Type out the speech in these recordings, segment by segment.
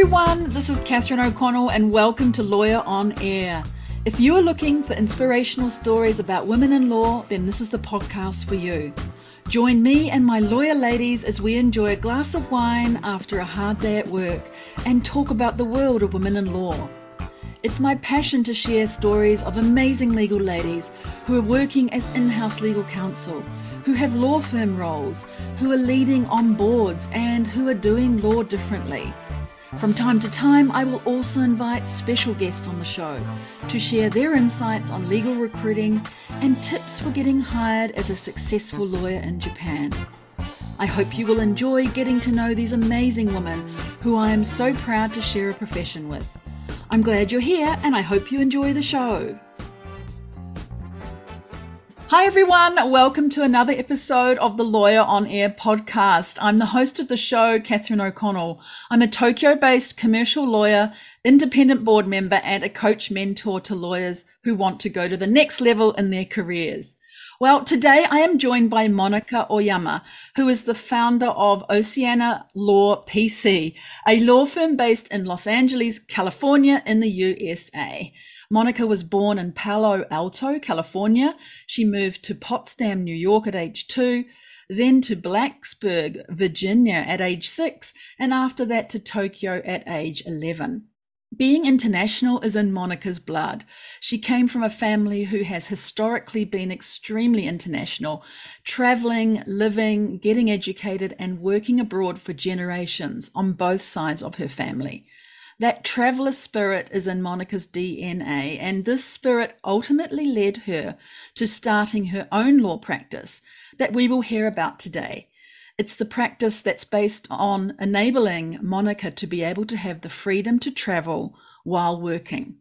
everyone, this is Catherine O'Connell and welcome to Lawyer on Air. If you are looking for inspirational stories about women in law, then this is the podcast for you. Join me and my lawyer ladies as we enjoy a glass of wine after a hard day at work and talk about the world of women in law. It's my passion to share stories of amazing legal ladies who are working as in-house legal counsel, who have law firm roles, who are leading on boards, and who are doing law differently. From time to time, I will also invite special guests on the show to share their insights on legal recruiting and tips for getting hired as a successful lawyer in Japan. I hope you will enjoy getting to know these amazing women who I am so proud to share a profession with. I'm glad you're here and I hope you enjoy the show. Hi everyone, welcome to another episode of the Lawyer on Air podcast. I'm the host of the show, Catherine O'Connell. I'm a Tokyo-based commercial lawyer, independent board member, and a coach mentor to lawyers who want to go to the next level in their careers. Well, today I am joined by Monika Oyama, who is the founder of Oceana Law PC, a law firm based in Los Angeles, California in the USA. Monika was born in Palo Alto, California. She moved to Potsdam, New York at age 2, then to Blacksburg, Virginia at age 6, and after that to Tokyo at age 11. Being international is in Monika's blood. She came from a family who has historically been extremely international, traveling, living, getting educated, and working abroad for generations on both sides of her family. That traveler spirit is in Monika's DNA, and this spirit ultimately led her to starting her own law practice that we will hear about today. It's the practice that's based on enabling Monika to be able to have the freedom to travel while working.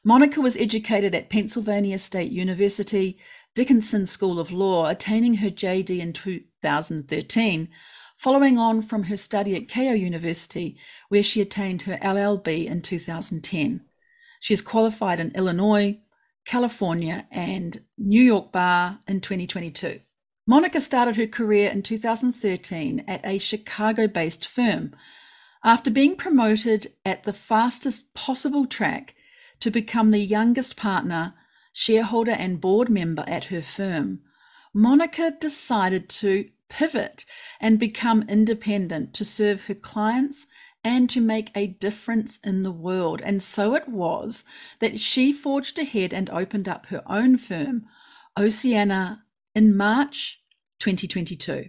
Monika was educated at Pennsylvania State University, Dickinson School of Law, attaining her JD in 2013, following on from her study at Keio University, where she attained her LLB in 2010. She is qualified in Illinois, California, and New York Bar in 2022. Monika started her career in 2013 at a Chicago-based firm after being promoted at the fastest possible track to become the youngest partner, shareholder, and board member at her firm. Monika decided to pivot and become independent to serve her clients and to make a difference in the world. And so it was that she forged ahead and opened up her own firm, Oceana, in March 2022.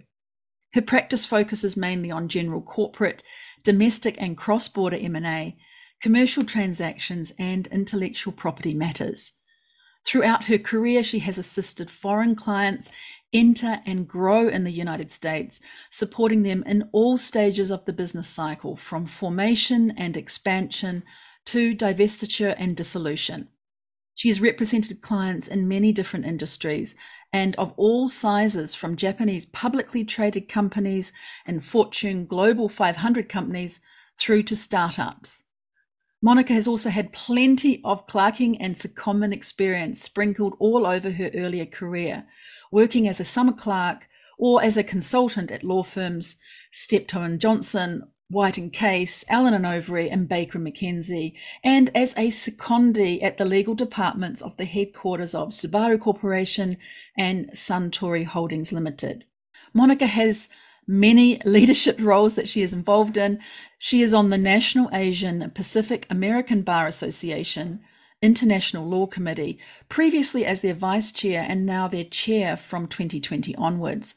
Her practice focuses mainly on general corporate, domestic and cross-border M&A, commercial transactions, and intellectual property matters. Throughout her career, she has assisted foreign clients enter and grow in the United States, supporting them in all stages of the business cycle, from formation and expansion to divestiture and dissolution. She has represented clients in many different industries and of all sizes, from Japanese publicly traded companies and Fortune Global 500 companies through to startups. Monika has also had plenty of clerking and secondment experience sprinkled all over her earlier career, working as a summer clerk or as a consultant at law firms Steptoe & Johnson, White & Case, Allen & Overy, and Baker McKenzie, and as a secondee at the legal departments of the headquarters of Subaru Corporation and Suntory Holdings Limited. Monika has many leadership roles that she is involved in. She is on the National Asian Pacific American Bar Association International Law Committee, previously as their vice chair and now their chair from 2020 onwards.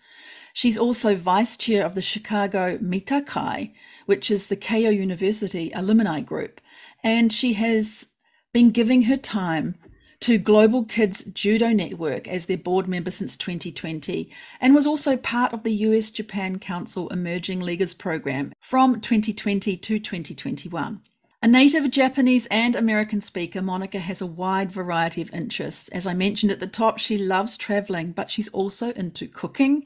She's also vice chair of the Chicago Mita-kai, which is the Keio University Alumni Group, and she has been giving her time to Global Kids Judo Network as their board member since 2020, and was also part of the US-Japan Council Emerging Leaguers Program from 2020 to 2021. A native Japanese and American speaker, Monika has a wide variety of interests. As I mentioned at the top, she loves traveling, but she's also into cooking,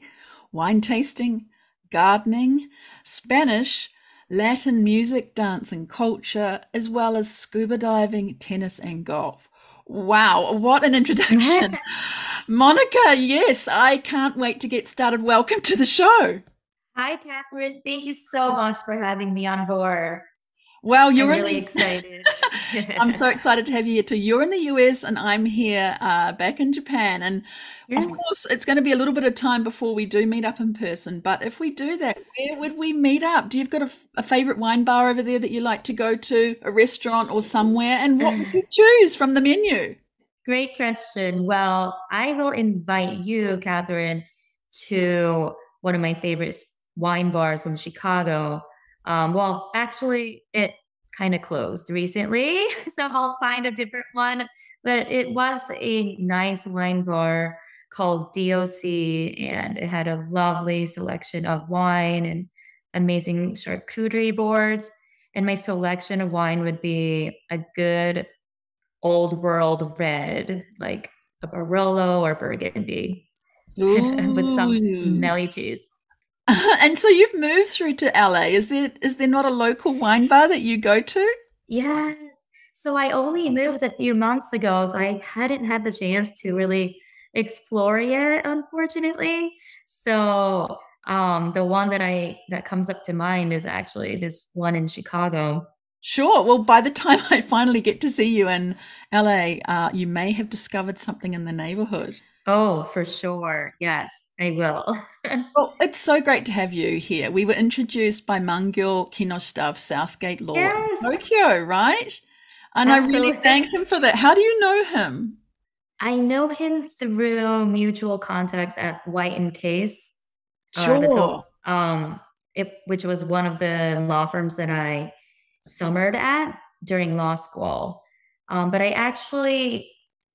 wine tasting, gardening, Spanish, Latin music, dance and culture, as well as scuba diving, tennis and golf. Wow, what an introduction. Monika, yes, I can't wait to get started. Welcome to the show. Hi, Catherine. Thank you so much for having me on board. Well, I'm you're in really the excited. I'm so excited to have you here too. You're in the US and I'm here back in Japan. And of Yes. course, it's going to be a little bit of time before we do meet up in person. But if we do that, where would we meet up? Do you've got a favorite wine bar over there that you like to go to, a restaurant or somewhere? And what would you choose from the menu? Great question. Well, I will invite you, Catherine, to one of my favorite wine bars in Chicago. Well, actually, it kind of closed recently, so I'll find a different one. But it was a nice wine bar called DOC, and it had a lovely selection of wine and amazing charcuterie boards. And my selection of wine would be a good old world red, like a Barolo or Burgundy, with some Ooh. smelly cheese. And so you've moved through to LA. Is there not a local wine bar that you go to? Yes. So I only moved a few months ago, so I hadn't had the chance to really explore yet, unfortunately. So the one that comes up to mind is actually this one in Chicago. Sure. Well, by the time I finally get to see you in LA, you may have discovered something in the neighborhood. Oh, for sure. Yes, I will. Well, it's so great to have you here. We were introduced by Mangyo Kinoshita of Southgate Law in Yes, Tokyo, right? And I really absolutely. thank him for that. How do you know him? I know him through mutual contacts at White and Case, the Sure. which was one of the law firms that I summered at during law school. But I actually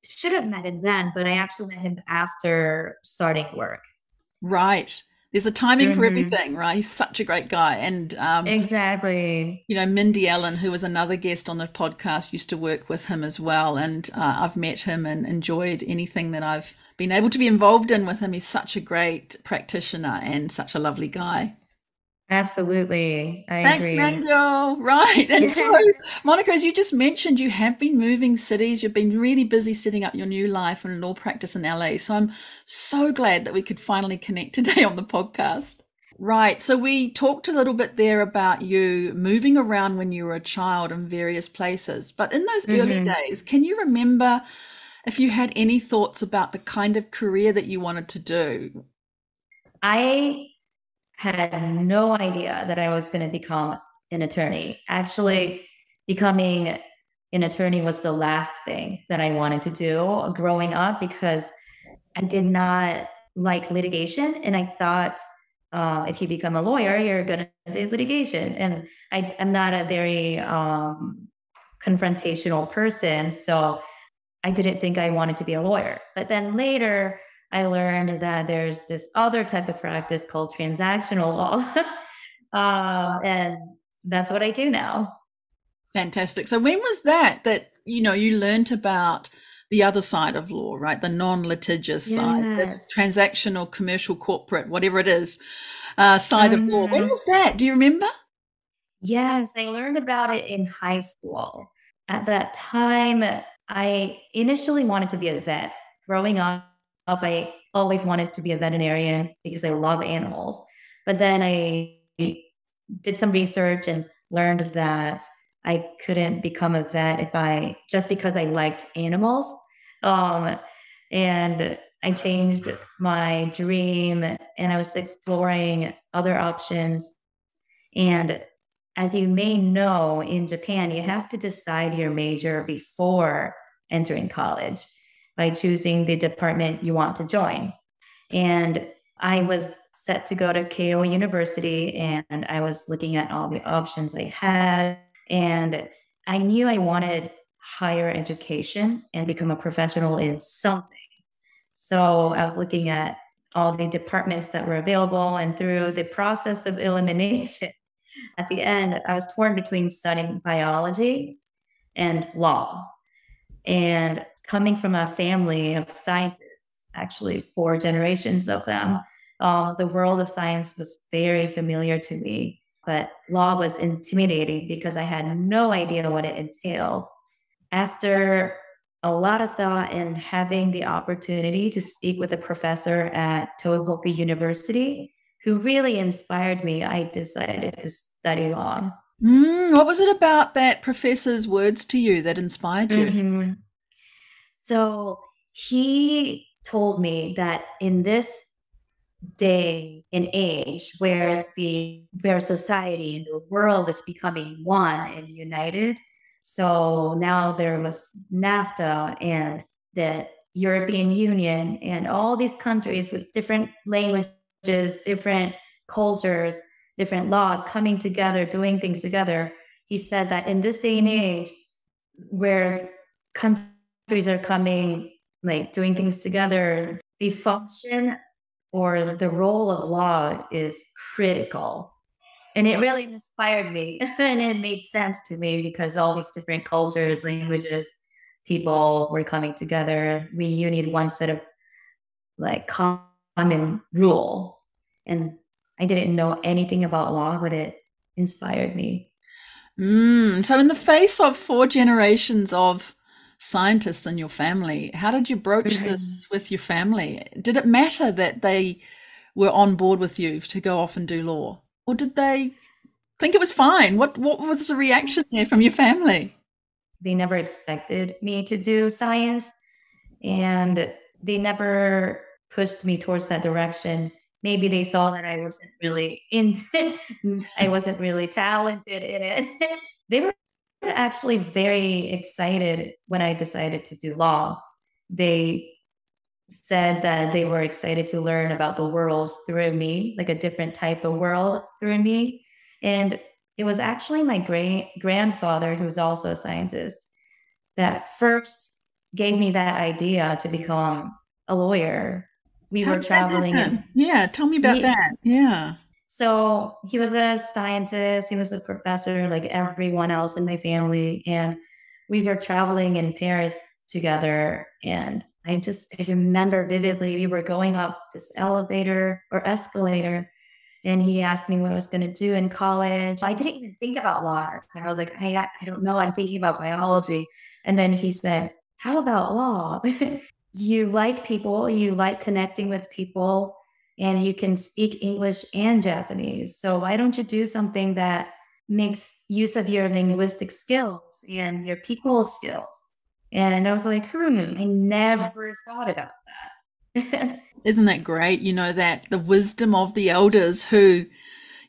should have met him then, but I actually met him after starting work. Right. There's a timing for Hmm. everything, right? He's such a great guy. And Exactly. Mindy Allen, who was another guest on the podcast, used to work with him as well. And I've met him and enjoyed anything that I've been able to be involved in with him. He's such a great practitioner and such a lovely guy. Absolutely. I Thanks, agree. Mango. Right. And so, Monica, as you just mentioned, you have been moving cities. You've been really busy setting up your new life and law practice in LA. So I'm so glad that we could finally connect today on the podcast. Right. So we talked a little bit there about you moving around when you were a child in various places. But in those early Hmm. days, can you remember if you had any thoughts about the kind of career that you wanted to do? I had no idea that I was going to become an attorney. Actually, becoming an attorney was the last thing that I wanted to do growing up because I did not like litigation. And I thought if you become a lawyer, you're going to do litigation. And I'm not a very confrontational person. So I didn't think I wanted to be a lawyer. But then later, I learned that there's this other type of practice called transactional law. And that's what I do now. Fantastic. So when was that you learnt about the other side of law, right? The non-litigious side, this Yes. transactional, commercial, corporate, whatever it is, side of law. When Mhm. was that? Do you remember? Yes, I learned about it in high school. At that time, I initially wanted to be a vet. Growing up, I always wanted to be a veterinarian because I love animals. But then I did some research and learned that I couldn't become a vet if I just because I liked animals. Um, and I changed my dream and I was exploring other options. And as you may know, in Japan, you have to decide your major before entering college by choosing the department you want to join. And I was set to go to Keio University and I was looking at all the options they had. And I knew I wanted higher education and become a professional in something. So I was looking at all the departments that were available. And through the process of elimination, at the end, I was torn between studying biology and law. And coming from a family of scientists, actually four generations of them, the world of science was very familiar to me. But law was intimidating because I had no idea what it entailed. After a lot of thought and having the opportunity to speak with a professor at Tohoku University, who really inspired me, I decided to study law. What was it about that professor's words to you that inspired you? Hmm. So he told me that in this day and age where society and the world is becoming one and united. So now there was NAFTA and the European Union and all these countries with different languages, different cultures, different laws coming together, doing things together. He said that in this day and age where countries are coming, like doing things together, the function or the role of law is critical. And it really inspired me. And it made sense to me because all these different cultures, languages, people were coming together. We needed one set of like common rule. And I didn't know anything about law, but it inspired me. So, in the face of four generations of scientists in your family, how did you broach Mhm. this with your family? Did it matter that they were on board with you to go off and do law, or did they think it was fine? What was the reaction there from your family? They never expected me to do science, and they never pushed me towards that direction. Maybe they saw that I wasn't really into it. I wasn't really talented in it. They were actually very excited when I decided to do law. They said that they were excited to learn about the world through me, like a different type of world through me. And it was actually my great grandfather, who's also a scientist, that first gave me that idea to become a lawyer. We How were did that traveling and happen? Yeah, tell me about he, that. Yeah. so he was a scientist, he was a professor like everyone else in my family. And we were traveling in Paris together. And I remember vividly, we were going up this elevator or escalator. And he asked me what I was going to do in college. I didn't even think about law. And I was like, hey, I don't know. I'm thinking about biology. And then he said, how about law? You like people, you like connecting with people, and you can speak English and Japanese. So why don't you do something that makes use of your linguistic skills and your people skills? And I was like, I never thought about that. Isn't that great? You know, that the wisdom of the elders who,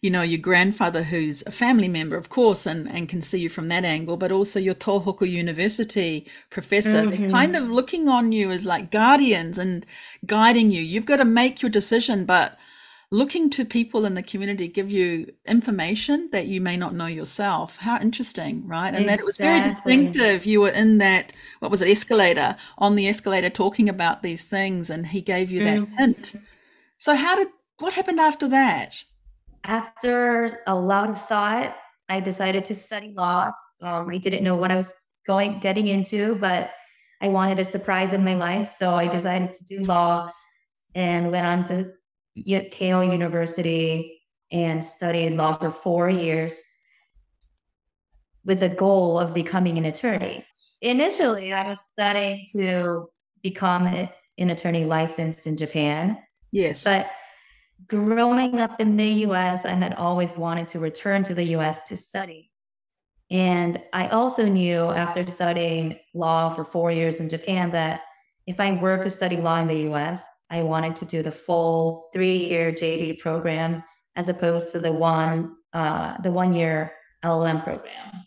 you know, your grandfather who's a family member, of course, and can see you from that angle, but also your Tohoku University professor, they're kind Hmm. of looking on you as like guardians and guiding you. You've got to make your decision, but looking to people in the community give you information that you may not know yourself. How interesting, right? And that it was very Exactly. distinctive. You were in that, what was it, escalator, on the escalator talking about these things, and he gave you that hint. Mhm. So what happened after that? After a lot of thought, I decided to study law. I didn't know what I was getting into, but I wanted a surprise in my life, so I decided to do law and went on to Keio University and studied law for 4 years with a goal of becoming an attorney. Initially, I was studying to become an attorney licensed in Japan, Yes. but growing up in the US, I had always wanted to return to the US to study. And I also knew after studying law for 4 years in Japan that if I were to study law in the US, I wanted to do the full 3 year JD program as opposed to the 1 year LLM program.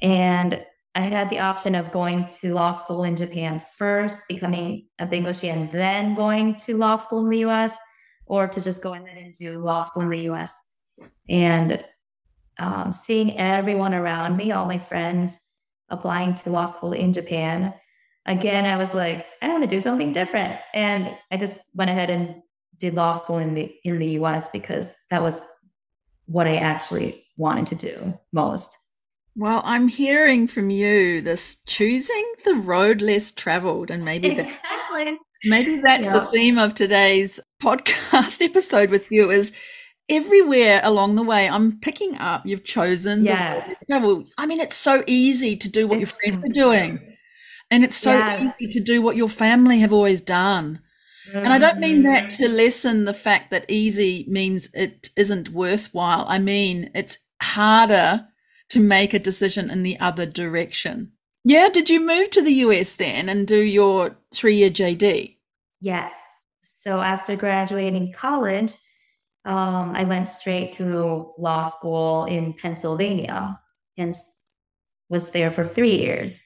And I had the option of going to law school in Japan first, becoming a Bengoshi, and then going to law school in the US, or to just go ahead and do law school in the US. And seeing everyone around me, all my friends applying to law school in Japan, again, I was like, I want to do something different. And I just went ahead and did law school in the US because that was what I actually wanted to do most. Well, I'm hearing from you this choosing the road less traveled, and Exactly. maybe that's the Yeah. theme of today's podcast episode with you is everywhere along the way I'm picking up you've chosen the road less Yes. traveled. I mean, it's so easy to do what your It's friends are doing, and it's so yes. easy to do what your family have always done. And I don't mean that Mhm. to lessen the fact that easy means it isn't worthwhile. I mean, it's harder to make a decision in the other direction. Yeah, did you move to the US then and do your 3-year JD? Yes. So after graduating college, I went straight to law school in Pennsylvania and was there for 3 years.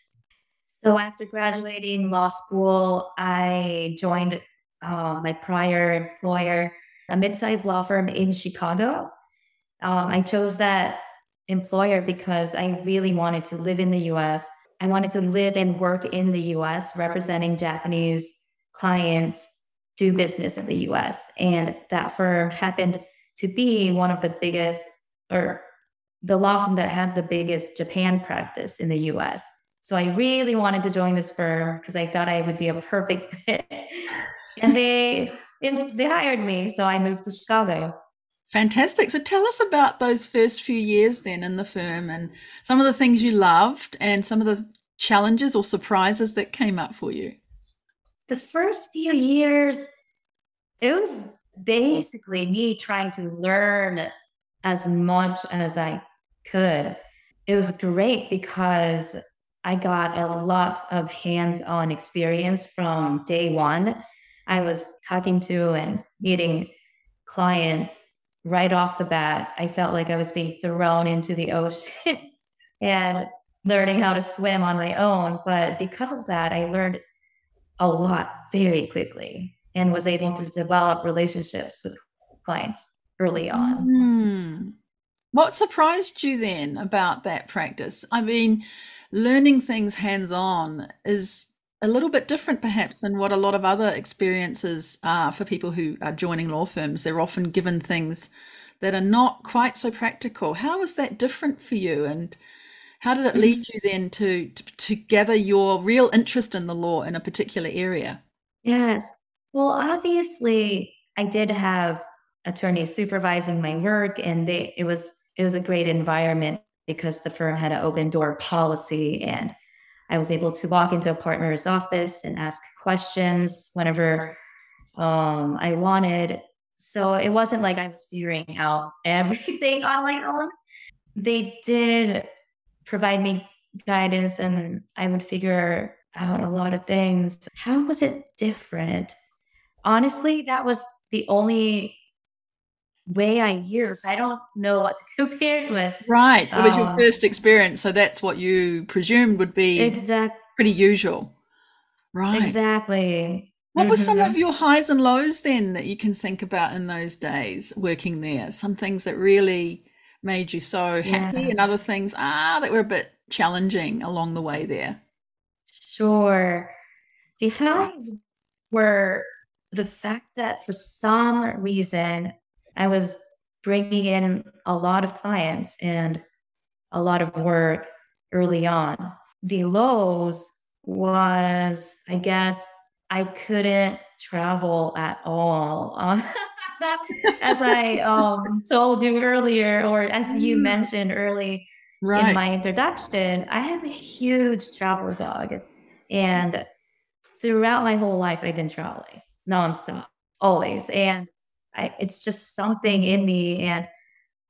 So after graduating law school, I joined my prior employer, a mid-sized law firm in Chicago. I chose that employer because I really wanted to live in the US. I wanted to live and work in the US, representing Japanese clients, do business in the US. And that firm happened to be one of the biggest, or the law firm that had the biggest Japan practice in the US. So I really wanted to join this firm because I thought I would be a perfect fit. And they hired me, so I moved to Chicago. Fantastic. So tell us about those first few years then in the firm and some of the things you loved and some of the challenges or surprises that came up for you. The first few years, it was basically me trying to learn as much as I could. It was great because I got a lot of hands-on experience from day one. I was talking to and meeting clients right off the bat. I felt like I was being thrown into the ocean and learning how to swim on my own. But because of that, I learned a lot very quickly and was able to develop relationships with clients early on. What surprised you then about that practice? I mean, learning things hands-on is a little bit different perhaps than what a lot of other experiences are for people who are joining law firms. They're often given things that are not quite so practical. How was that different for you, and how did it lead you then to gather your real interest in the law in a particular area? Yes. Well, obviously, I did have attorneys supervising my work, and it was a great environment because the firm had an open door policy, and I was able to walk into a partner's office and ask questions whenever I wanted. So it wasn't like I was figuring out everything on my own. They did provide me guidance and I would figure out a lot of things. How was it different? Honestly, that was the only way I used. I don't know what to compare it with. Right. It was your first experience, so that's what you presumed would be Exact, pretty usual. Right. exactly. What were some of your highs and lows then that you can think about in those days working there? Some things that really made you so happy Yeah, and other things that were a bit challenging along the way there. sure. The highs were the fact that for some reason I was bringing in a lot of clients and a lot of work early on. The lows was, I guess, I couldn't travel at all. As I told you earlier, or as you mentioned early in Right. my introduction, I have a huge travel dog. And throughout my whole life, I've been traveling nonstop, always. And it's just something in me. And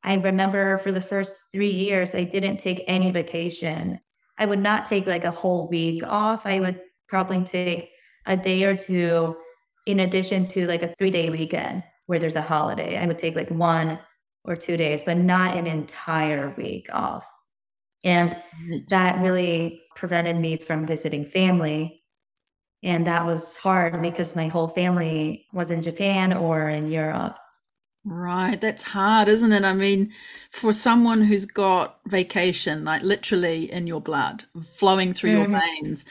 I remember for the first 3 years, I didn't take any vacation. I would not take like a whole week off. I would probably take a day or two in addition to like a 3-day weekend where there's a holiday. I would take like 1 or 2 days, but not an entire week off. And that really prevented me from visiting family. And that was hard because my whole family was in Japan or in Europe. Right, that's hard, isn't it? I mean, for someone who's got vacation, like literally in your blood, flowing through your Mhm. veins,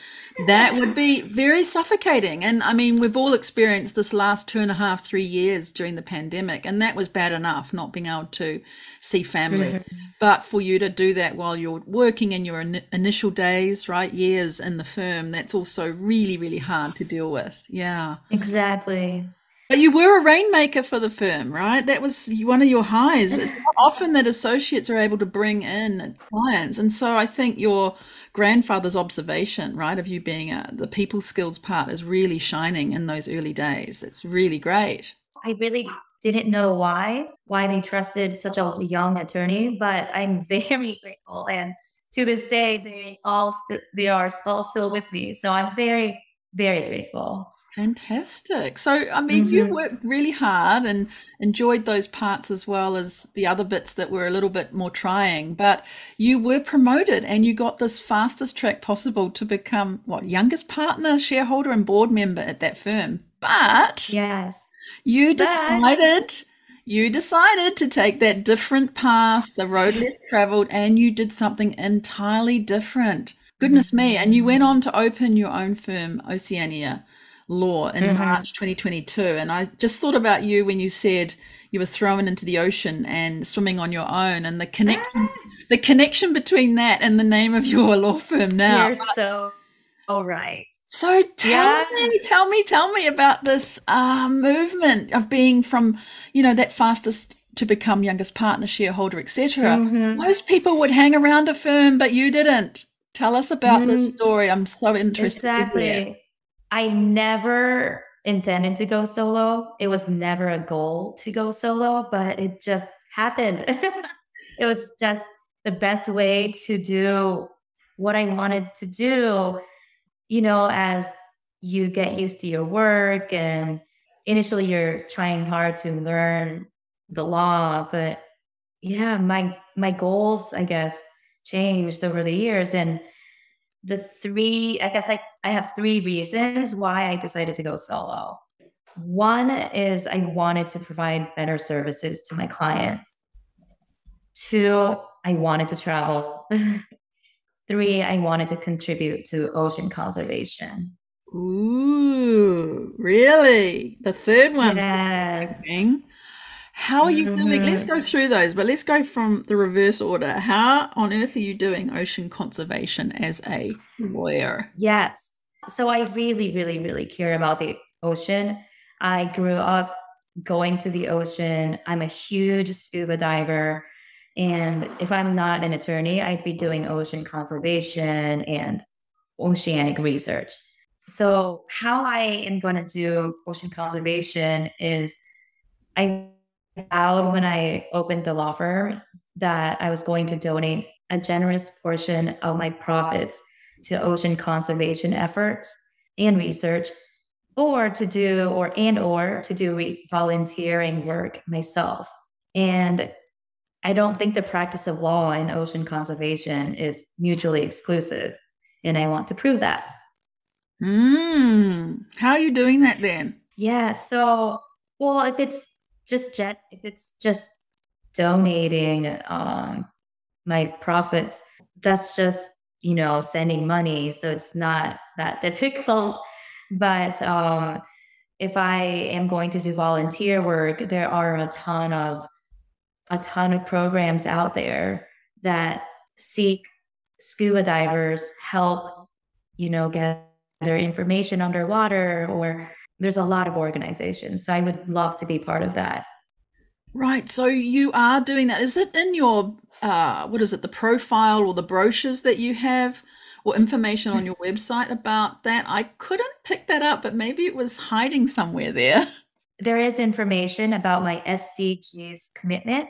that would be very suffocating. And I mean, we've all experienced this last 2.5, 3 years during the pandemic, and that was bad enough, not being able to see family. Mhm. But for you to do that while you're working in your initial days, right, years in the firm, that's also really, really hard to deal with. Yeah. Exactly. But you were a rainmaker for the firm, right? That was one of your highs. It's not often that associates are able to bring in clients. And so I think your grandfather's observation, right, of you being the people skills part is really shining in those early days. It's really great. I really didn't know why they trusted such a young attorney, but I'm very grateful. And to this day, they are all still with me. So I'm very, very grateful. Fantastic. So, I mean, you worked really hard and enjoyed those parts as well as the other bits that were a little bit more trying, but you were promoted and you got this fastest track possible to become youngest partner, shareholder, and board member at that firm. But Yes. you decided to take that different path, the road less traveled, and you did something entirely different. Goodness me. And you went on to open your own firm, Oceania Law, in March 2022. And I just thought about you when you said you were thrown into the ocean and swimming on your own, and the connection between that and the name of your law firm now. You're so right. So tell me about this movement of being from, that fastest to become youngest partner, shareholder, etc. Most people would hang around a firm, but you didn't. Tell us about this story. I'm so interested to hear. I never intended to go solo. It was never a goal to go solo, but it just happened. It was just the best way to do what I wanted to do, as you get used to your work, and initially you're trying hard to learn the law, but yeah, my goals, I guess, changed over the years. And I have three reasons why I decided to go solo. One is I wanted to provide better services to my clients. Two, I wanted to travel. Three, I wanted to contribute to ocean conservation. Ooh, really? The third one. Yes. How are you doing? Let's go through those, but let's go from the reverse order. How on earth are you doing ocean conservation as a lawyer? Yes. So I really, really, really care about the ocean. I grew up going to the ocean. I'm a huge scuba diver. And if I'm not an attorney, I'd be doing ocean conservation and oceanic research. So how I am going to do ocean conservation is I vowed when I opened the law firm that I was going to donate a generous portion of my profits to ocean conservation efforts and research, or to do volunteering work myself. And I don't think the practice of law and ocean conservation is mutually exclusive, and I want to prove that. How are you doing that then? Yeah, so if it's just donating my profits, that's just sending money, so it's not that difficult. But if I am going to do volunteer work, there are a ton of programs out there that seek scuba divers help, get their information underwater, or there's a lot of organizations. So I would love to be part of that. Right. So you are doing that. Is it in your, the profile or the brochures that you have, or information on your website about that? I couldn't pick that up, but maybe it was hiding somewhere there. There is information about my SDGs commitment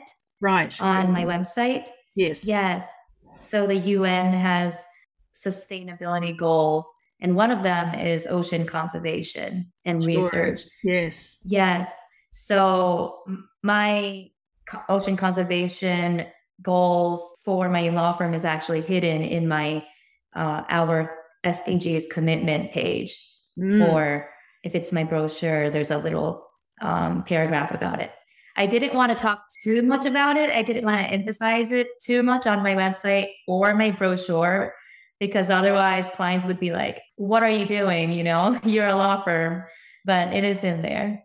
on my website. Yes. So the UN has sustainability goals, and one of them is ocean conservation and research. Yes. So my ocean conservation goals for my law firm is actually hidden in my our SDGs commitment page. Or if it's my brochure, there's a little paragraph about it. I didn't want to talk too much about it. I didn't want to emphasize it too much on my website or my brochure, because otherwise clients would be like, what are you doing? You're a law firm. But it is in there.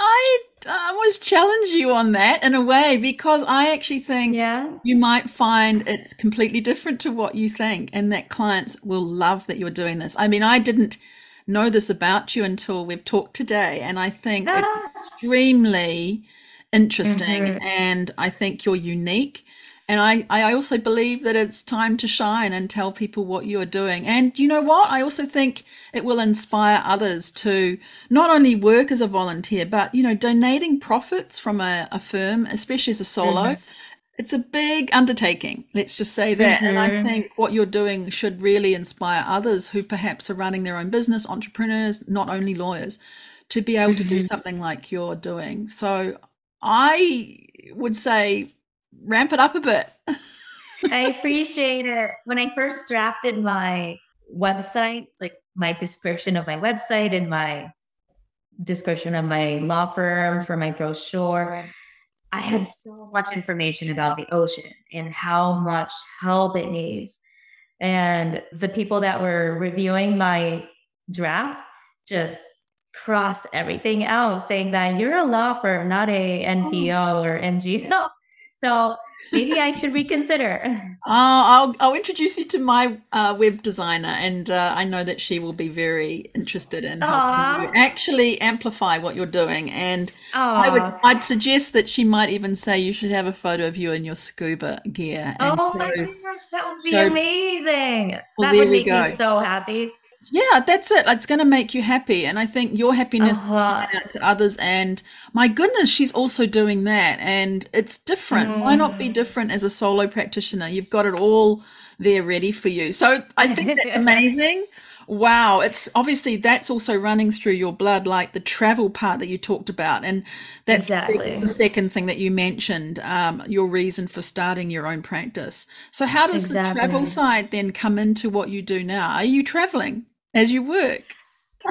I always challenge you on that in a way, because I actually think you might find it's completely different to what you think, and that clients will love that you're doing this. I mean, I didn't know this about you until we've talked today, and I think it's extremely interesting, and I think you're unique, And I also believe that it's time to shine and tell people what you are doing. And you know what? I also think it will inspire others to not only work as a volunteer, but, donating profits from a firm, especially as a solo. Mm-hmm. It's a big undertaking, let's just say that. And I Mm-hmm. think what you're doing should really inspire others who perhaps are running their own business, entrepreneurs, not only lawyers, to be able to do Mm-hmm. something like you're doing. So I would say ramp it up a bit. I appreciate it. When I first drafted my website, like my description of my website and my description of my law firm for my brochure, I had so much information about the ocean and how much help it needs. And the people that were reviewing my draft just crossed everything out, saying that you're a law firm, not a NPO or NGO. So maybe I should reconsider. I'll introduce you to my web designer, and I know that she will be very interested in helping you Aw, actually amplify what you're doing. And aw. I'd suggest that she might even say you should have a photo of you in your scuba gear and Oh my show. goodness, that would be show amazing. well, That there would we make me go. so happy. Yeah, that's it. It's going to make you happy. And I think your happiness will Uh-huh. shine out to others. And my goodness, she's also doing that. And it's different. Why not be Mm. different as a solo practitioner? You've got it all there ready for you. So I think that's amazing. Wow. It's obviously that's also running through your blood, like the travel part that you talked about. And that's the Exactly. second thing that you mentioned, your reason for starting your own practice. So how does the travel Exactly. side then come into what you do now? Are you traveling as you work?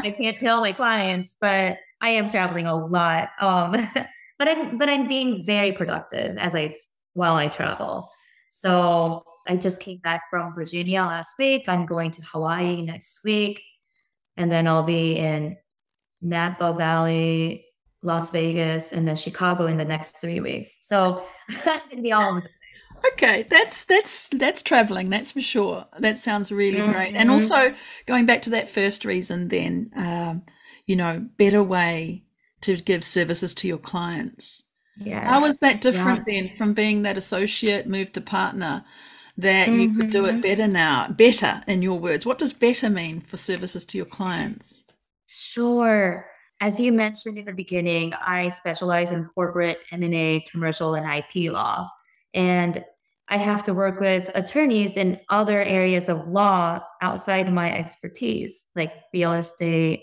I can't tell my clients, but I am traveling a lot. But I'm being very productive while I travel. So I just came back from Virginia last week. I'm going to Hawaii next week, and then I'll be in Napa Valley, Las Vegas, and then Chicago in the next 3 weeks. So I'm gonna be all over the Okay, that's traveling, that's for sure. That sounds really place. great. And Hmm. also going back to that first reason, then, better way to give services to your clients. How is that Yes. different Yeah. then from being that associate, move to partner, that you could do it Hmm. better now? Better, in your words. What does better mean for services to your clients? Sure. As you mentioned in the beginning, I specialize in corporate M&A, commercial, and IP law. And I have to work with attorneys in other areas of law outside of my expertise, like real estate,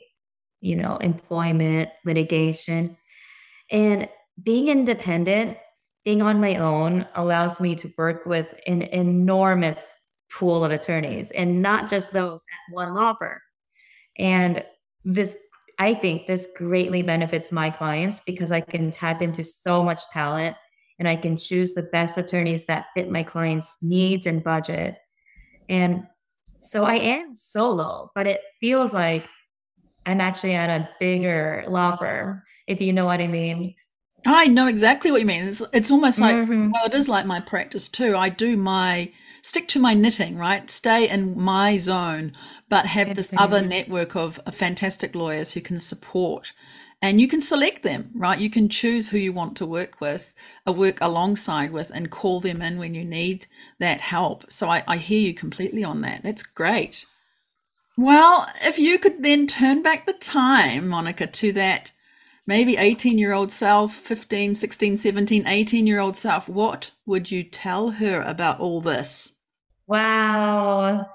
employment, litigation. And being independent, being on my own allows me to work with an enormous pool of attorneys and not just those at one law firm. And this, I think this greatly benefits my clients because I can tap into so much talent and I can choose the best attorneys that fit my clients' needs and budget. And so I am solo, but it feels like I'm actually at a bigger law firm, if you know what I mean. I know exactly what you mean. It's almost like, Hmm. well, it is like my practice too. I do my stick to my knitting, right? Stay in my zone, but have this other network of fantastic lawyers who can support. And you can select them, right? You can choose who you want to work with, or work alongside with, and call them in when you need that help. So I hear you completely on that. That's great. Well, if you could then turn back the time, Monica, to that maybe 18-year-old self, 15, 16, 17, 18-year-old self, what would you tell her about all this? Wow.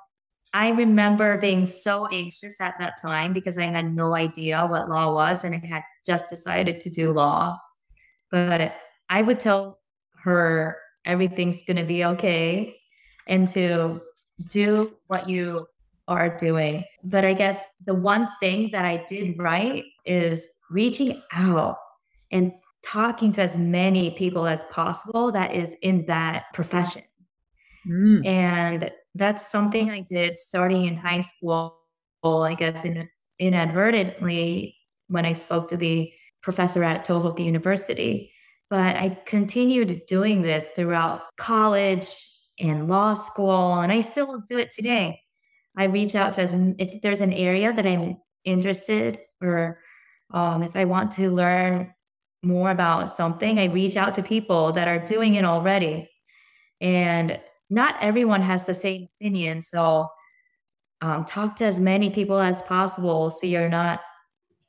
I remember being so anxious at that time because I had no idea what law was and I had just decided to do law. But I would tell her everything's going to be okay and to do what you are doing. But I guess the one thing that I did right is reaching out and talking to as many people as possible that is in that profession. Mm. And that's something I did starting in high school, I guess, inadvertently when I spoke to the professor at Tohoku University. But I continued doing this throughout college and law school, and I still do it today. I reach out to if there's an area that I'm interested or if I want to learn more about something, I reach out to people that are doing it already And not everyone has the same opinion. So talk to as many people as possible so you're not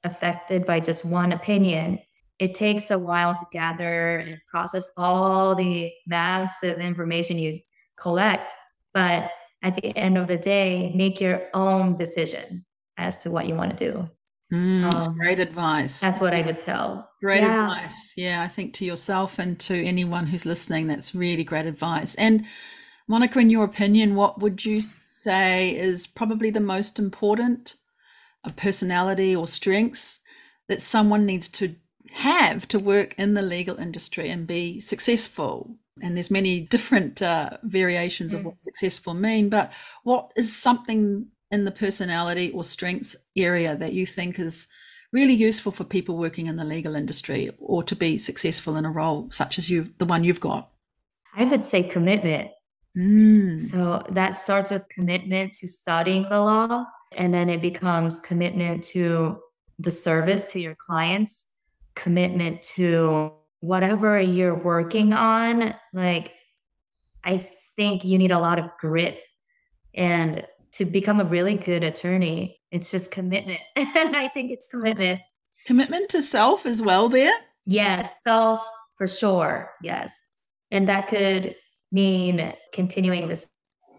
affected by just one opinion. It takes a while to gather and process all the massive information you collect. But at the end of the day, make your own decision as to what you want to do. It's great advice. That's what I would tell. Great advice. Yeah, I think to yourself and to anyone who's listening, that's really great advice. And Monika, in your opinion, what would you say is probably the most important personality or strengths that someone needs to have to work in the legal industry and be successful? And there's many different variations of what successful mean, but what is something in the personality or strengths area that you think is really useful for people working in the legal industry or to be successful in a role such as the one you've got? I would say commitment. So that starts with commitment to studying the law, and then it becomes commitment to the service to your clients, commitment to whatever you're working on. Like, I think you need a lot of grit, and to become a really good attorney, it's just commitment. And I think it's commitment. Commitment to self as well there? Yes, self for sure. Yes. And that could mean continuing this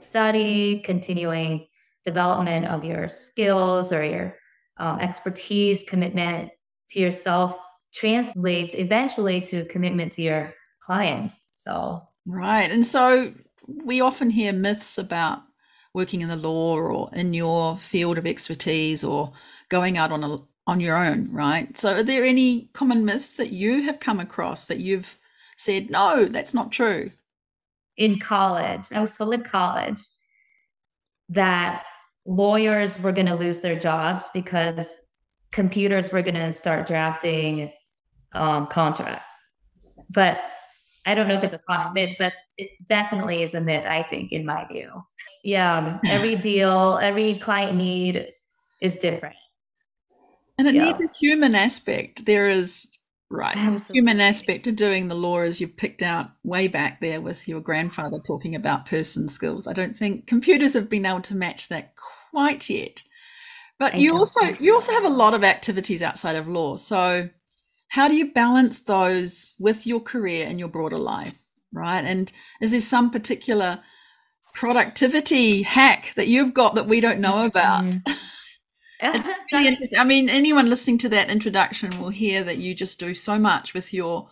study, continuing development of your skills or your expertise, commitment to yourself translates eventually to commitment to your clients. So, right. And so we often hear myths about working in the law or in your field of expertise or going out on your own, right? So are there any common myths that you have come across that you've said, no, that's not true? in college, I was told in college that lawyers were going to lose their jobs because computers were going to start drafting contracts. But I don't know if it's a common myth, but it definitely is a myth, I think, in my view. Yeah, every deal, every client need is different. And it needs a human aspect. There is, right, Absolutely. human aspect to doing the law, as you've picked out way back there with your grandfather talking about person skills. I don't think computers have been able to match that quite yet. But you also have a lot of activities outside of law. So how do you balance those with your career and your broader life, right? And is there some particular productivity hack that you've got that we don't know about? It's really interesting. I mean, anyone listening to that introduction will hear that you just do so much with your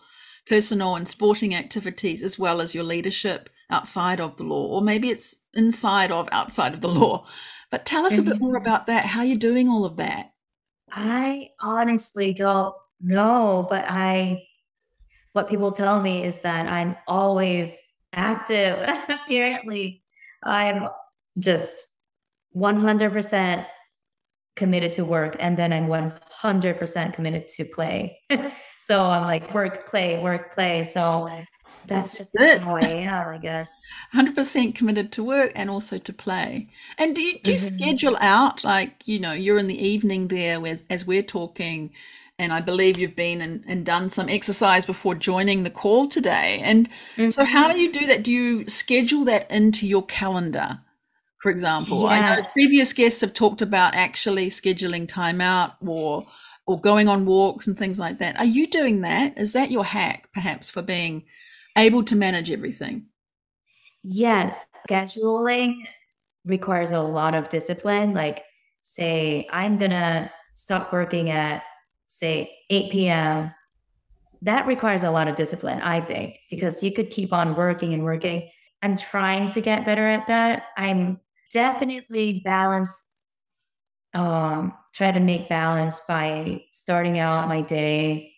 personal and sporting activities as well as your leadership outside of the law, or maybe it's outside of the law. But tell us a bit more about that, how you're doing all of that. I honestly don't know, but what people tell me is that I'm always active. Apparently, I'm just 100% committed to work, and then I'm 100% committed to play. So I'm like work, play. So that's just how I am, I guess. 100% committed to work and also to play. And do you schedule out, like, you're in the evening there as we're talking, and I believe you've been and done some exercise before joining the call today. And so how do you do that? Do you schedule that into your calendar, for example? Yes. I know previous guests have talked about actually scheduling time out or going on walks and things like that. Are you doing that? Is that your hack, perhaps, for being able to manage everything? Yes. Scheduling requires a lot of discipline. Like, say, I'm going to stop working at, say, 8 p.m. That requires a lot of discipline, I think, because you could keep on working and working. I'm trying to get better at that. I'm definitely try to make balance by starting out my day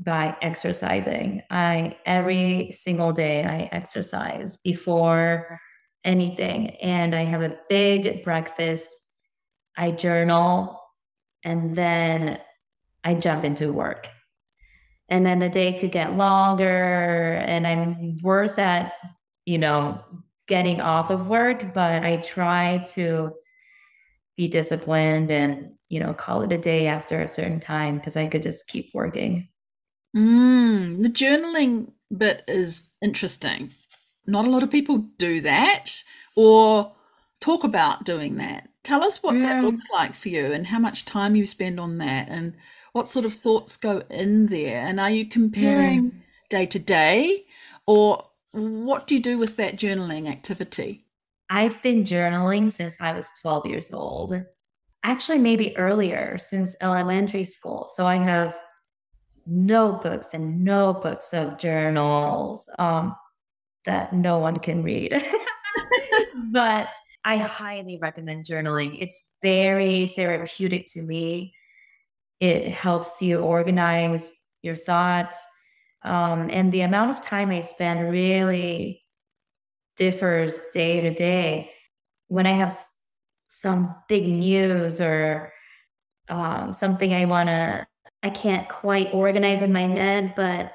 by exercising. Every single day I exercise before anything, and I have a big breakfast. I journal, and then I jump into work. And then the day could get longer, and I'm worse at, getting off of work, but I try to be disciplined and, call it a day after a certain time because I could just keep working. The journaling bit is interesting. not a lot of people do that or talk about doing that. Tell us what that Mm, looks like for you and how much time you spend on that and what sort of thoughts go in there. And are you mm. comparing day to day, or what do you do with that journaling activity? I've been journaling since I was 12 years old. Actually, maybe earlier, since elementary school. So I have notebooks and notebooks of journals that no one can read. But I highly recommend journaling. It's very therapeutic to me. It helps you organize your thoughts. And the amount of time I spend really differs day to day. When I have some big news or something I can't quite organize in my head, but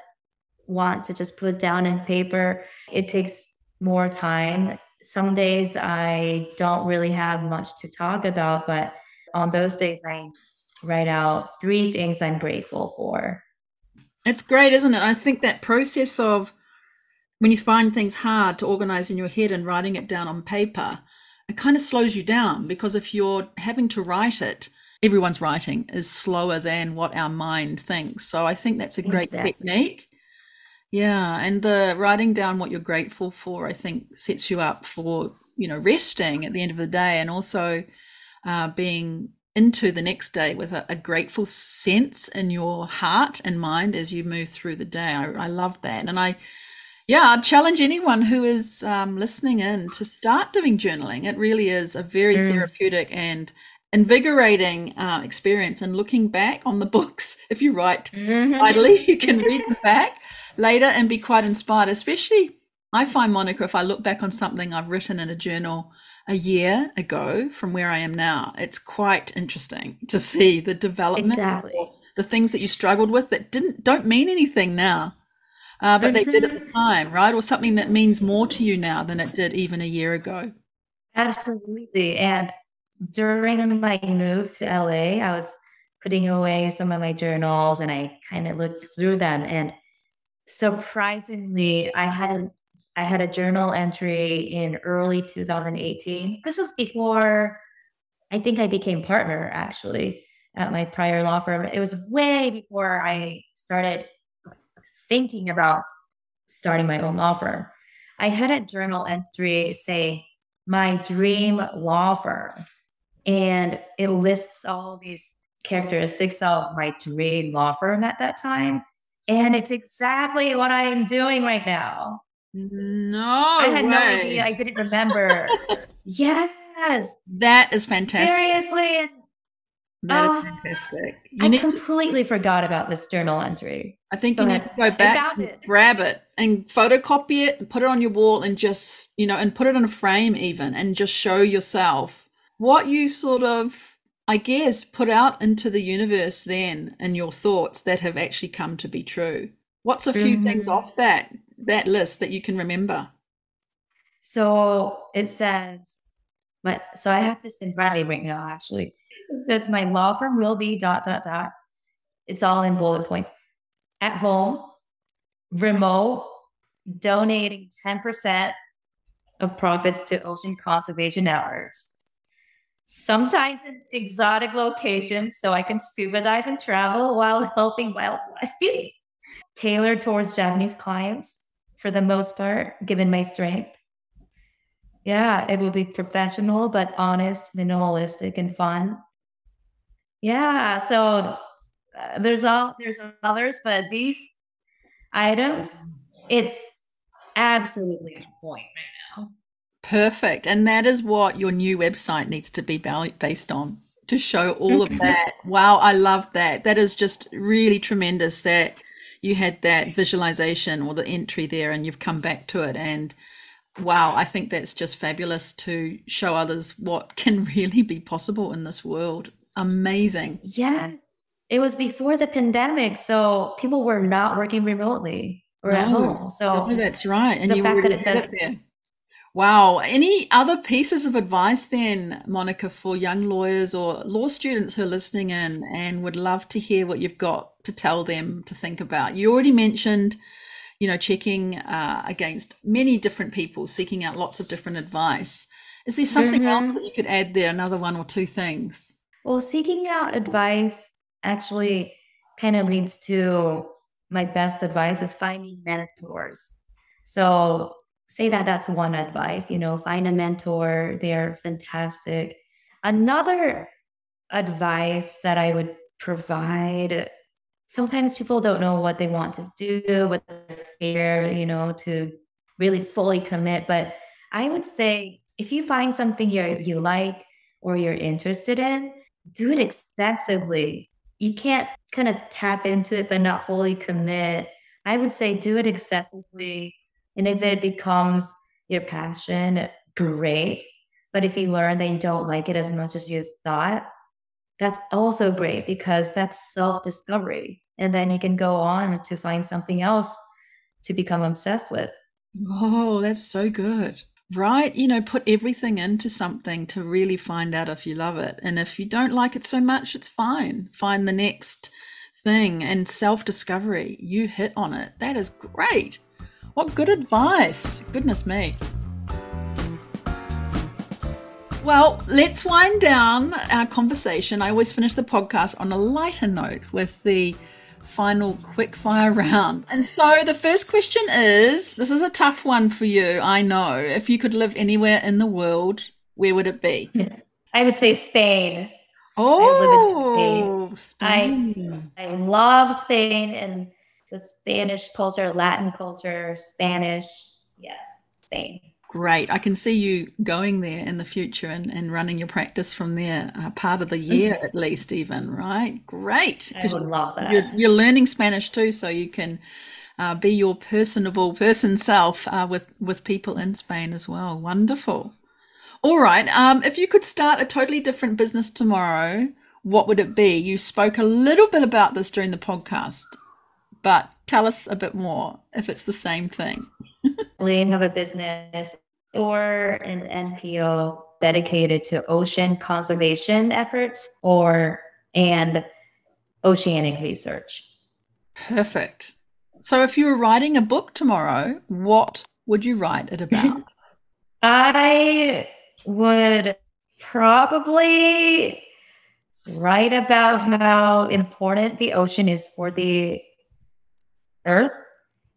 want to just put down in paper, it takes more time. Some days I don't really have much to talk about, but on those days I write out three things I'm grateful for. It's great, isn't it? I think that process of when you find things hard to organize in your head and writing it down on paper, it kind of slows you down, because if you're having to write it, everyone's writing is slower than what our mind thinks. So I think that's a great Exactly. technique. Yeah, and the writing down what you're grateful for, I think, sets you up for, resting at the end of the day, and also being into the next day with a grateful sense in your heart and mind as you move through the day. I love that. And I'd challenge anyone who is listening in to start doing journaling. It really is a very Mm. therapeutic and invigorating experience. And looking back on the books, if you write idly, you can read them back later and be quite inspired. Especially, I find, Monica, if I look back on something I've written in a journal a year ago from where I am now, it's quite interesting to see the development, Exactly. or the things that you struggled with that don't mean anything now, but they did at the Mhm. time, right? Or something that means more to you now than it did even a year ago. Absolutely. And during my move to LA, I was putting away some of my journals and I kind of looked through them, and surprisingly, I had a journal entry in early 2018. This was before I think I became partner actually at my prior law firm. It was way before I started thinking about starting my own law firm. I had a journal entry say my dream law firm, and it lists all these characteristics of my dream law firm at that time. And it's exactly what I'm doing right now. I No had no idea. way. I didn't remember. Yes, That is fantastic. seriously. And, That is oh, fantastic. I You need to, completely forgot about this journal entry, I think you need to but go I back found and it. grab it and photocopy it and put it on your wall and just, and put it in a frame even, and just show yourself what you sort of, I guess, put out into the universe then in your thoughts that have actually come to be true. What's a few things Mhm. off that list that you can remember? So it says, so I have this in writing right now, actually. It says, my law firm will be dot, dot, dot. It's all in bullet points. At home, remote, donating 10% of profits to ocean conservation networks. Sometimes in exotic locations, so I can scuba dive and travel while helping wildlife. Tailored towards Japanese clients for the most part, given my strength. Yeah, it will be professional, but honest, minimalistic, and fun. Yeah, so there's others, but these items, it's absolutely on point right now. Perfect. And that is what your new website needs to be based on, to show all of that. Wow, I love that. That is just really tremendous that you had that visualization or the entry there and you've come back to it. And wow, I think that's just fabulous to show others what can really be possible in this world. Amazing. Yes, it was before the pandemic, so people were not working remotely or at No, home. no, So that's right. And the you fact that already it had says it there. Wow. Any other pieces of advice then, Monica, for young lawyers or law students who are listening in and would love to hear what you've got to tell them to think about? You already mentioned, checking against many different people, seeking out lots of different advice. Is there something else that you could add there, another one or two things? Well, seeking out advice actually kind of leads to my best advice is finding mentors. So say that that's one advice, find a mentor. They're fantastic. Another advice that I would provide, sometimes people don't know what they want to do, but they're scared, to really fully commit. But I would say if you find something you like or you're interested in, do it excessively. You can't kind of tap into it but not fully commit. I would say do it excessively. And if it becomes your passion, great. But if you learn that you don't like it as much as you thought, that's also great because that's self-discovery. And then you can go on to find something else to become obsessed with. Oh, that's so good. Right? Put everything into something to really find out if you love it. And if you don't like it so much, it's fine. Find the next thing. And self-discovery, you hit on it. That is great. What good advice. Goodness me. Well, let's wind down our conversation. I always finish the podcast on a lighter note with the final quick fire round. And so the first question is, this is a tough one for you, I know. If you could live anywhere in the world, where would it be? I would say Spain. Oh, Spain. I love Spain and the Spanish culture, Latin culture, Spanish. Yes, Spain. Great. I can see you going there in the future and running your practice from there, part of the year at least even, right? Great. I would love that. You're learning Spanish too, so you can be your personable person self with people in Spain as well. Wonderful. All right. If you could start a totally different business tomorrow, what would it be? You spoke a little bit about this during the podcast, but tell us a bit more if it's the same thing. We have a business or an NPO dedicated to ocean conservation efforts and oceanic research. Perfect. So if you were writing a book tomorrow, what would you write it about? I would probably write about how important the ocean is for the Earth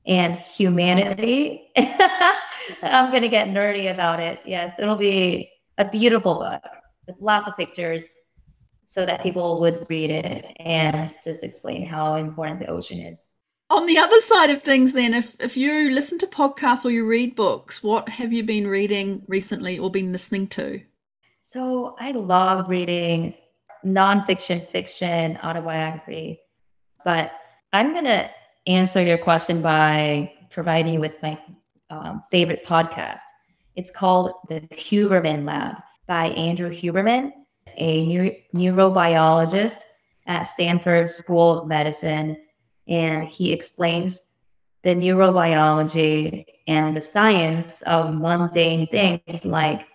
and humanity. I'm going to get nerdy about it. Yes, it'll be a beautiful book with lots of pictures so that people would read it and just explain how important the ocean is. On the other side of things then, if you listen to podcasts or you read books, what have you been reading recently or been listening to? So I love reading nonfiction, fiction, autobiography, but I'm going to answer your question by providing you with my favorite podcast. It's called The Huberman Lab by Andrew Huberman, a neurobiologist at Stanford School of Medicine. And he explains the neurobiology and the science of mundane things like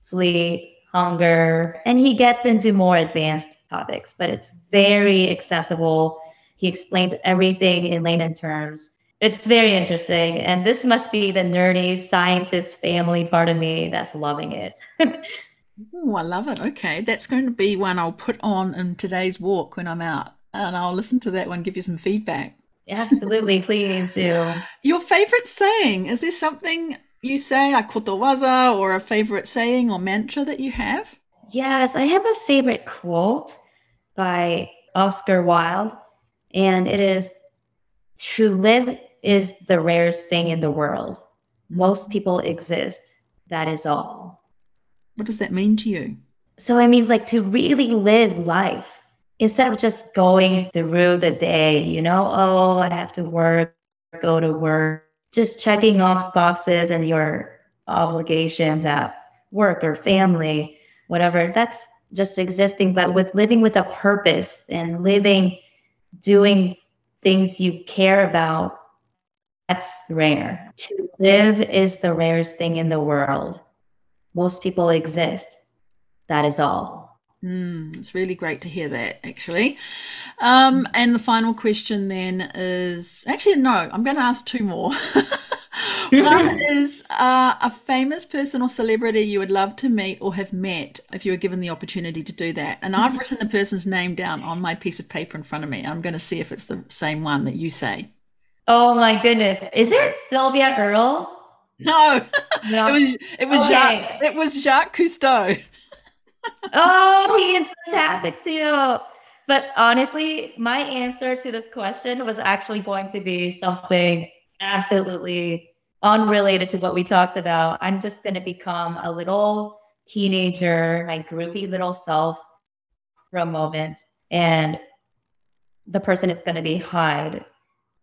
sleep, hunger, and he gets into more advanced topics, but it's very accessible. He explains everything in layman terms. It's very interesting. And this must be the nerdy scientist family part of me that's loving it. Oh, I love it. Okay. That's going to be one I'll put on in today's walk when I'm out. And I'll listen to that one, give you some feedback. Absolutely. Please do. Your favorite saying, is there something you say, a kotowaza, or a favorite saying or mantra that you have? Yes, I have a favorite quote by Oscar Wilde, and it is, "To live is the rarest thing in the world. Most people exist. That is all." What does that mean to you? So I mean, like, to really live life instead of just going through the day, oh, I have to work, go to work, just checking off boxes and your obligations at work or family, whatever. That's just existing, but with living with a purpose and doing things you care about, that's rare. To live is the rarest thing in the world. Most people exist. That is all. It's really great to hear that, actually. And the final question then is, actually, no, I'm going to ask two more. One is a famous person or celebrity you would love to meet or have met if you were given the opportunity to do that. And I've written the person's name down on my piece of paper in front of me. I'm going to see if it's the same one that you say. Oh my goodness. Is it Sylvia Earle? No, No. it was Jacques Cousteau. Oh, he is fantastic too. But honestly, my answer to this question was actually going to be something absolutely unrelated to what we talked about. I'm just going to become a little teenager, my groupie little self for a moment. And the person is going to be Hyde,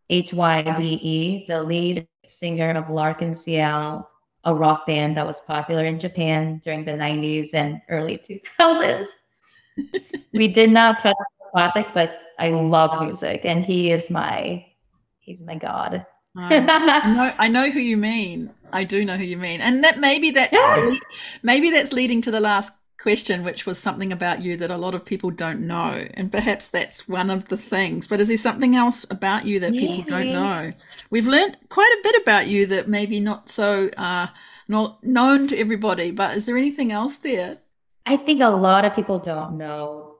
Hyde, the lead singer of Larkin CL, a rock band that was popular in Japan during the 90s and early 2000s. We did not touch the topic, but I love music, and he's my god. I know who you mean. I do know who you mean, and that maybe that's leading to the last question, which was something about you that a lot of people don't know, and perhaps that's one of the things. But is there something else about you that people don't know? We've learned quite a bit about you that maybe not so not known to everybody. But is there anything else there? I think a lot of people don't know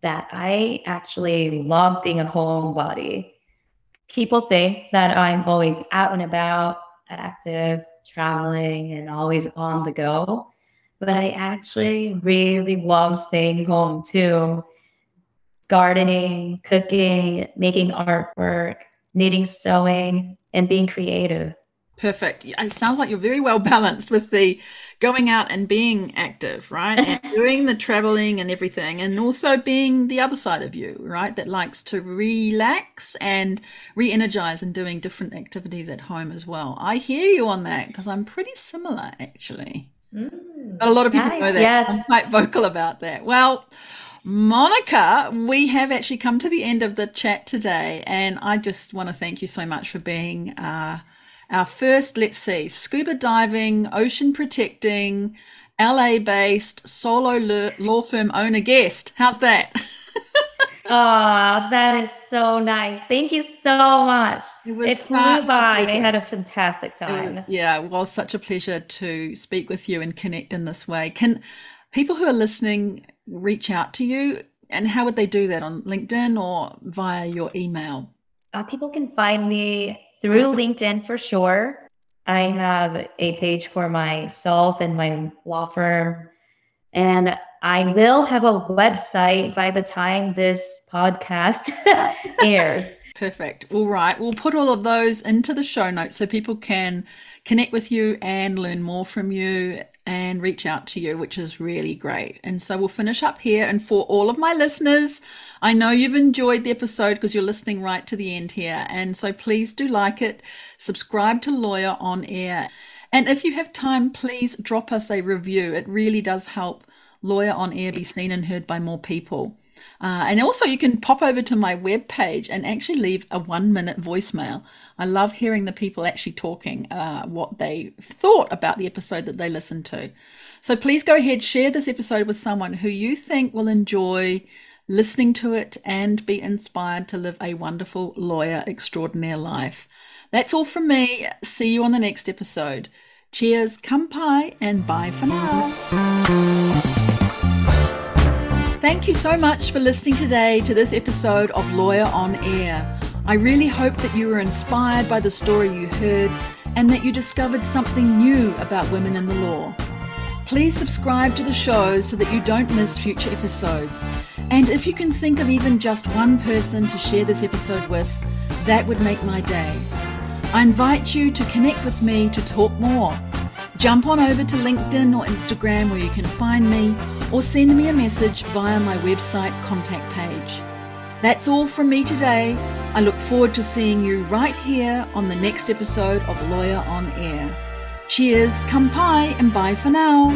that I actually love being a homebody. People think that I'm always out and about, active, traveling, and always on the go. But I actually really love staying home too. Gardening, cooking, making artwork, knitting, sewing, and being creative. Perfect. It sounds like you're very well balanced with the going out and being active, right? And doing the traveling and everything, and also being the other side of you, right? That likes to relax and re-energize and doing different activities at home as well. I hear you on that because I'm pretty similar, actually. But a lot of people know that. Yeah. I'm quite vocal about that. Well, Monika, we have actually come to the end of the chat today, and I just want to thank you so much for being our first, let's see, scuba diving, ocean protecting, LA-based solo law firm owner guest. How's that? Oh, that is so nice. Thank you so much. It flew by. I had a fantastic time. It was such a pleasure to speak with you and connect in this way. Can people who are listening reach out to you, and how would they do that, on LinkedIn or via your email? People can find me through LinkedIn for sure. I have a page for myself and my law firm, and I will have a website by the time this podcast airs. Perfect. All right. We'll put all of those into the show notes so people can connect with you and learn more from you and reach out to you, which is really great. And so we'll finish up here. And for all of my listeners, I know you've enjoyed the episode because you're listening right to the end here. And so please do like it, subscribe to Lawyer on Air. And if you have time, please drop us a review. It really does help Lawyer on Air be seen and heard by more people. And also you can pop over to my webpage and actually leave a 1-minute voicemail. I love hearing the people actually talking what they thought about the episode that they listened to. So please go ahead, share this episode with someone who you think will enjoy listening to it and be inspired to live a wonderful lawyer extraordinaire life. That's all from me. See you on the next episode. Cheers, kampai, and bye for now. Thank you so much for listening today to this episode of Lawyer on Air. I really hope that you were inspired by the story you heard and that you discovered something new about women in the law. Please subscribe to the show so that you don't miss future episodes. And if you can think of even just one person to share this episode with, that would make my day. I invite you to connect with me to talk more. Jump on over to LinkedIn or Instagram where you can find me, or send me a message via my website contact page. That's all from me today. I look forward to seeing you right here on the next episode of Lawyer on Air. Cheers, kampai, and bye for now.